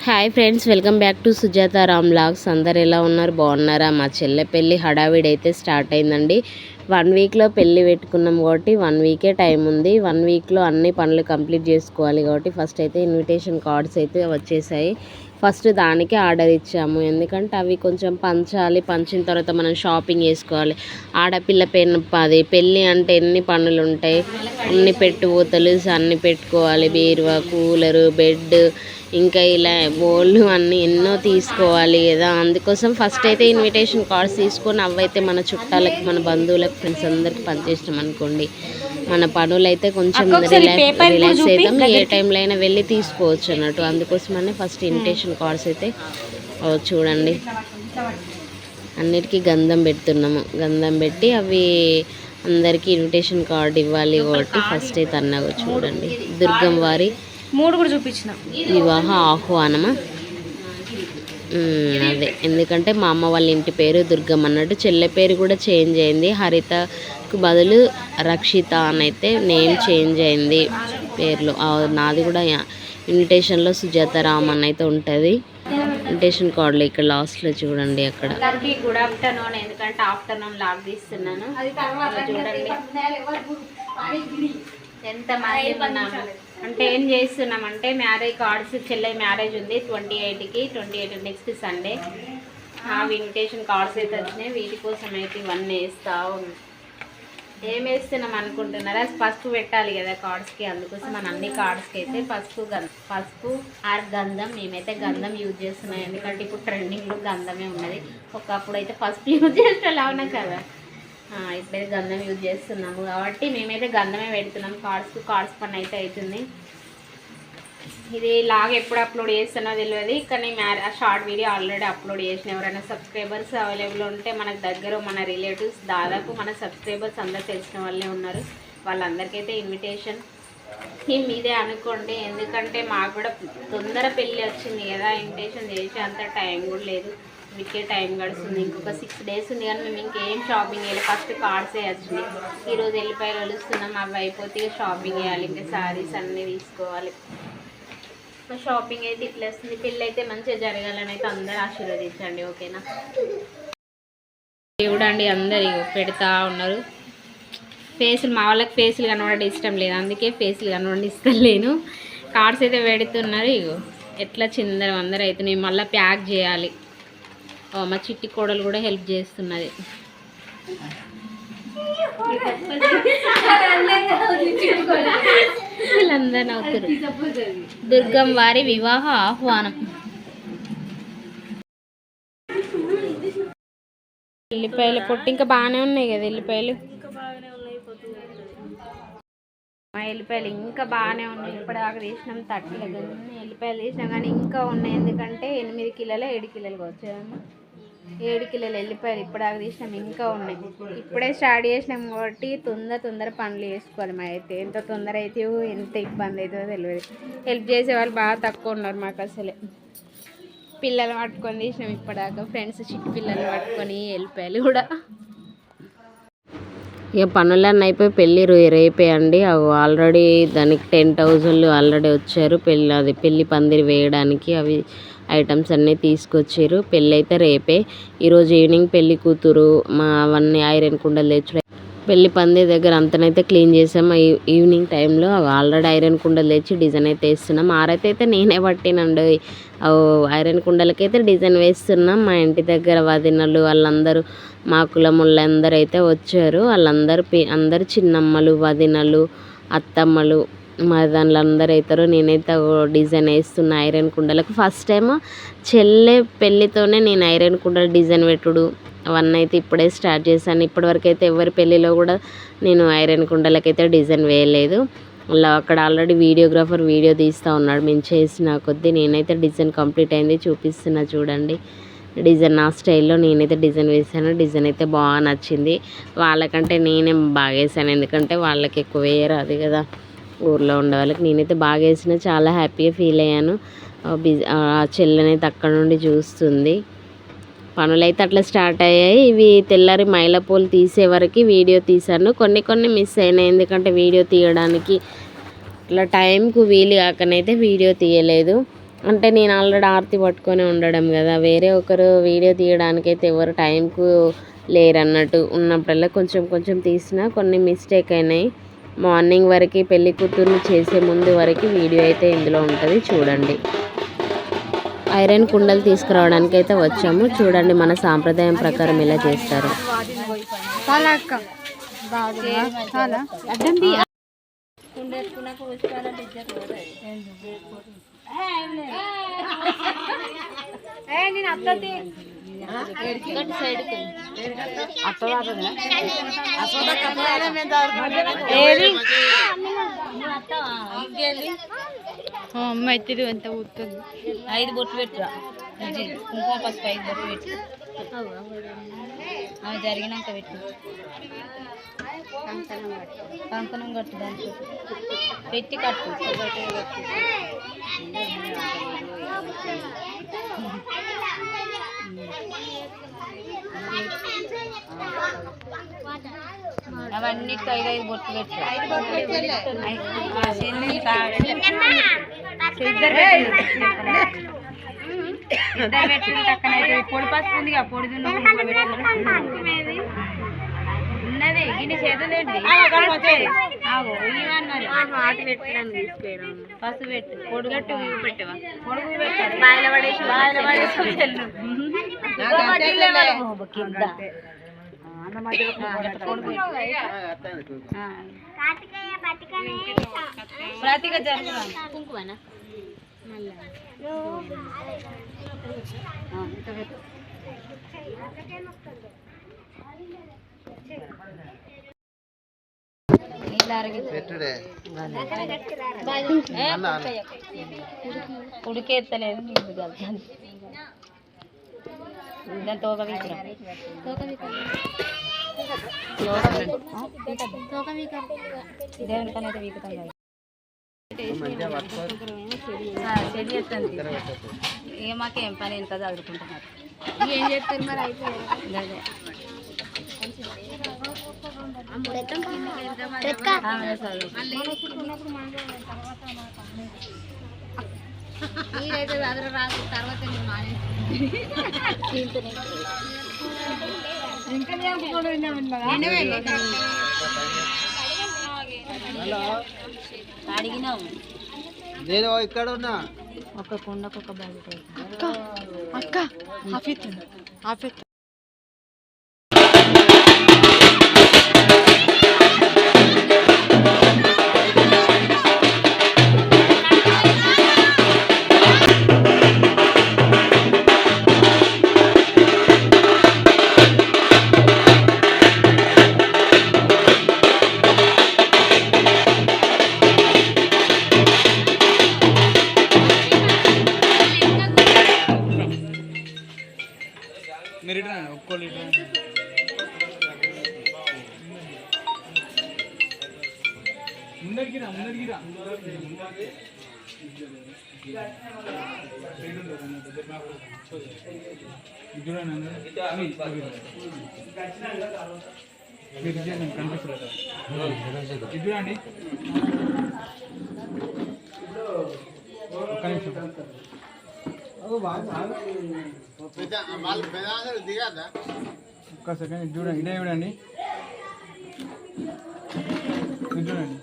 Hi friends, welcome back to Sujatha Ram vlogs. అందరు ఎలా ఉన్నారు? బాగున్నారా? మా చెల్లె పెళ్ళి హడావిడి అయితే స్టార్ట్ అయిందండి. 1 వీక్లో పెళ్ళి పెట్టుకున్నాం కాబట్టి 1 వీకే టైం ఉంది. 1 వీక్లో అన్ని పనులు కంప్లీట్ చేసుకోవాలి కాబట్టి ఫస్ట్ అయితే ఇన్విటేషన్ కార్డ్స్ అయితే వచ్చేసాయి. ఫస్ట్ దానికి ఆర్డర్ ఇచ్చాము, ఎందుకంటే అవి కొంచెం పంచాలి. పంచిన తర్వాత మనం షాపింగ్ చేసుకోవాలి. ఆడపిల్ల పెళ్ళి అంటే ఎన్ని పనులు ఉంటాయి, అన్ని పెట్టుబోతలు అన్నీ పెట్టుకోవాలి. బీరువా, కూలరు, బెడ్, ఇంకా ఇలా బోళ్ళు అన్నీ ఎన్నో తీసుకోవాలి కదా. అందుకోసం ఫస్ట్ అయితే ఇన్విటేషన్ కార్డ్స్ తీసుకొని అవైతే మన చుట్టాలకు, మన బంధువులకు, ఫ్రెండ్స్ అందరికి పనిచేసినాం అనుకోండి, మన పనులు అయితే కొంచెం రిలాక్స్ అవుతాం. ఏ టైంలో అయినా వెళ్ళి తీసుకోవచ్చు అన్నట్టు. అందుకోసమనే ఫస్ట్ ఇన్విటేషన్ కార్డ్స్ అయితే చూడండి అన్నిటికీ గంధం పెడుతున్నాము. గంధం పెట్టి అవి అందరికీ ఇన్విటేషన్ కార్డ్ ఇవ్వాలి కాబట్టి ఫస్ట్ అయితే అన్నాగో చూడండి, దుర్గం వారి 3 కూడా చూపించిన వివాహ ఆహ్వానమా అదే. ఎందుకంటే మా అమ్మ వాళ్ళ ఇంటి పేరు దుర్గం అన్నట్టు, చెల్లె పేరు కూడా చేంజ్ అయింది. హరితకు బదులు రక్షిత అని అయితే నేమ్ చేంజ్ అయింది పేర్లు. నాది కూడా ఇన్విటేషన్లో సుజాత రామ్ అని అయితే ఉంటుంది ఇన్విటేషన్ కార్డులో. ఇక్కడ లాస్ట్లో చూడండి అక్కడ. Good afternoon. ఎందుకంటే ఆఫ్టర్నూన్ లాగ్ తీస్తున్నాను. చూడండి ఎంత మంది ఉన్నాము అంటే ఏం చేస్తున్నామంటే మ్యారేజ్ కార్డ్స్, చెల్లె మ్యారేజ్ ఉంది 28 నెక్స్ట్ సండే. ఇన్విటేషన్ కార్డ్స్ అయితే వచ్చినాయి. వీటి కోసం అయితే ఇవన్నీ వేస్తా ఉన్నాం. ఏం వేస్తున్నాం అనుకుంటున్నారా? పసుపు పెట్టాలి కదా కార్డ్స్కి, అందుకోసం మన అన్ని కార్డ్స్కి అయితే పసుపు ఆర్ గంధం. మేమైతే గంధం యూజ్ చేస్తున్నాం, ఎందుకంటే ఇప్పుడు ట్రెండింగ్లో గంధమే ఉన్నది. ఒకప్పుడు అయితే పసుపు యూజ్ చేసేలా ఉన్నాం కదా, ఇప్పుడైతే గంధం యూజ్ చేస్తున్నాము కాబట్టి మేమైతే గంధమే పెడుతున్నాం కార్డ్స్ పని అయితే అవుతుంది. ఇది లాగ్ ఎప్పుడు అప్లోడ్ చేస్తున్నా తెలియదు, కానీ షార్ట్ వీడియో ఆల్రెడీ అప్లోడ్ చేసిన. ఎవరైనా సబ్స్క్రైబర్స్ అవైలబుల్ ఉంటే మనకు దగ్గర మన రిలేటివ్స్, దాదాపు మన సబ్స్క్రైబర్స్ అందరు తెలిసిన వాళ్ళే ఉన్నారు, వాళ్ళందరికైతే ఇన్విటేషన్ మీదే అనుకోండి. ఎందుకంటే మాకు కూడా తొందర పెళ్ళి వచ్చింది కదా, ఇన్విటేషన్ చేసే అంత టైం కూడా లేదు. వీటికే టైం గడుస్తుంది. ఇంకొక 6 డేస్ ఉంది, కానీ మేము ఇంకేం షాపింగ్ చేయాలి. ఫస్ట్ కార్డ్సే వచ్చినాయి. ఈరోజు వెళ్ళిపోయి వలుస్తున్నాం, అవి అయిపోతే షాపింగ్ చేయాలి. ఇంకా శారీస్ అన్నీ తీసుకోవాలి. షాపింగ్ అయితే ఇట్లా వస్తుంది. పెళ్ళి అయితే మంచిగా జరగాలని అయితే అందరూ ఆశీర్వదించండి, ఓకేనా? చూడండి అందరు పెడతా ఉన్నారు ఫేసులు. మా వాళ్ళకి ఫేసులు కనబడడం ఇష్టం లేదు, అందుకే ఫేసులు కనబడడం ఇష్టం లేను. కార్డ్స్ అయితే పెడుతున్నారు. ఇగో ఎట్లా చిందరం అందరూ అయితే నేను మళ్ళీ ప్యాక్ చేయాలి. మా చిట్టి కోడలు కూడా హెల్ప్ చేస్తున్నది. వీళ్ళందరూ నవ్వుతారు. దుర్గం వారి వివాహ ఆహ్వానం. ఎల్లిపాయలు పొట్టు ఇంకా బాగానే ఉన్నాయి కదా, ఎల్లిపాయలు మా ఎల్లిపాయలు ఇంకా బాగానే ఉన్నాయి. ఇప్పటిదాకా తీసినాం 30 ఎల్లిపాయలు తీసినాం, కానీ ఇంకా ఉన్నాయి. ఎందుకంటే 8 కిలోలు 7 కిలోలు వచ్చాయమ్మా. 7 కిలోల ఎల్లిపాయలు ఇప్పటిదాకా తీసినాం, ఇంకా ఉన్నాయి. ఇప్పుడే స్టార్ట్ చేసినాం కాబట్టి తొందర పనులు చేసుకోవాలి. మా అయితే ఎంత తొందర అయితే ఎంత ఇబ్బంది అవుతుందో తెలియదు. హెల్ప్ చేసే వాళ్ళు బాగా తక్కువ ఉన్నారు మాకు అసలే. పిల్లలు పట్టుకొని తీసినాం ఇప్పటిదాకా, ఫ్రెండ్స్ చిట్టి పిల్లలు పట్టుకొని ఎల్లిపాయలు కూడా. ఇక పనులన్నీ అయిపోయి పెళ్ళి రేపే అండి. ఆల్రెడీ దానికి 10,000 ఆల్రెడీ వచ్చారు. పెళ్ళి పందిరి వేయడానికి అవి ఐటమ్స్ అన్నీ తీసుకొచ్చారు. పెళ్ళి అయితే రేపే. ఈరోజు ఈవినింగ్ పెళ్ళి కూతురు అవన్నీ ఐరన్ కుండలు తెచ్చు, పెళ్ళి పందిరి దగ్గర అంతనైతే క్లీన్ చేసాము ఈవినింగ్ టైంలో. ఆల్రెడీ ఐరన్ కుండలు తెచ్చి డిజైన్ అయితే వేస్తున్నాం. ఆరైతే నేనే పట్టినండి. ఐరన్ కుండలకైతే డిజైన్ వేస్తున్నాం. మా ఇంటి దగ్గర వదినలు వాళ్ళందరూ, మా కులముళ్ళు అందరూ అయితే వచ్చారు. అందరూ చిన్నమ్మలు, వదినలు, అత్తమ్మలు, మా దానిలో అందరూ అవుతారు. నేనైతే డిజైన్ వేస్తున్నా ఐరన్ కుండలకు. ఫస్ట్ టైం చెల్లె పెళ్ళితోనే నేను ఐరన్ కుండలు డిజైన్ పెట్టుడు అవన్నీ అయితే ఇప్పుడే స్టార్ట్ చేశాను. ఇప్పటివరకు అయితే ఎవరి పెళ్ళిలో కూడా నేను ఐరన్ కుండలకైతే డిజైన్ వేయలేదు. అలా అక్కడ ఆల్రెడీ వీడియోగ్రాఫర్ వీడియో తీస్తూ ఉన్నాడు మేము చేసిన కొద్దీ. నేనైతే డిజైన్ కంప్లీట్ అయింది చూపిస్తున్నా చూడండి. డిజైన్ నా స్టైల్లో నేనైతే డిజైన్ వేసాను. డిజైన్ అయితే బాగా నచ్చింది. వాళ్ళకంటే నేనే బాగా వేసాను, ఎందుకంటే వాళ్ళకి ఎక్కువ వేయరాదు కదా ఊర్లో ఉండే వాళ్ళకి. నేనైతే బాగా వేసిన, చాలా హ్యాపీగా ఫీల్ అయ్యాను. చెల్లెనైతే అక్కడ నుండి చూస్తుంది. పనులు అయితే అట్లా స్టార్ట్ అయ్యాయి. ఇవి తెల్లారి మైలపూలు తీసే వరకు వీడియో తీశాను. కొన్ని మిస్ అయినాయి, ఎందుకంటే వీడియో తీయడానికి ఇట్లా టైంకు వీలు కాకనైతే వీడియో తీయలేదు. అంటే నేను ఆల్రెడీ ఆరతి పట్టుకొని ఉండడం కదా, వేరే ఒకరు వీడియో తీయడానికైతే ఎవరు టైంకు లేరన్నట్టు. ఉన్నప్పుడల్లా కొంచెం కొంచెం తీసినా కొన్ని మిస్టేక్ అయినాయి. మార్నింగ్ వరకు పెళ్లి కూతుర్ని చేసే ముందు వరకు వీడియో అయితే ఇందులో ఉంటుంది, చూడండి. ఐరన్ కుండలు తీసుకురావడానికి అయితే వచ్చాము. చూడండి మన సాంప్రదాయం ప్రకారం ఇలా చేస్తారు. మెత్తిది ఎంత ఊతుంది. 5 బొట్లు పెట్టురా, కుంకుమ పసుపు 5 బొట్లు పెట్టు. అవి జరిగినాక పెట్టు. కంకణం కట్టు, దాంట్లో పెట్టి కట్టు. అవన్నిటికి 5 బొట్లు పెట్టు. ఇద్దరు పెట్టిన పక్కనైతే పొడి పసుపు ఉందిగా, పొడి ఉన్నది గిన్నె చేతులేండి. పసుపు పెట్టు, పొడుగట్టు పెట్టవా, పొడుగు పెట్టు, బాయిల పడేసి ప్రతిక జరుగుతుంది. కుంకుమనా ఉడికేత్తలేదు దాని తోక వీకురా, దేవునికన్నా అయితే వీకుతాం కదా. చెడి చేస్తాను ఇక మాకేం పని ఎంత చదువుకుంటున్నారు. ఏం చేస్తారు మరి అయిపోయింది. మీరైతే చదువు రాదు, తర్వాత అడిగినావు. నేను ఇక్కడ ఉన్నా. ఒక కుండకు ఒక బాధ్యత. అక్క ఆఫీత్ చూడండి. ఒక్క సెకండ్ చూడండి, ఇదే చూడండి, చూడండి.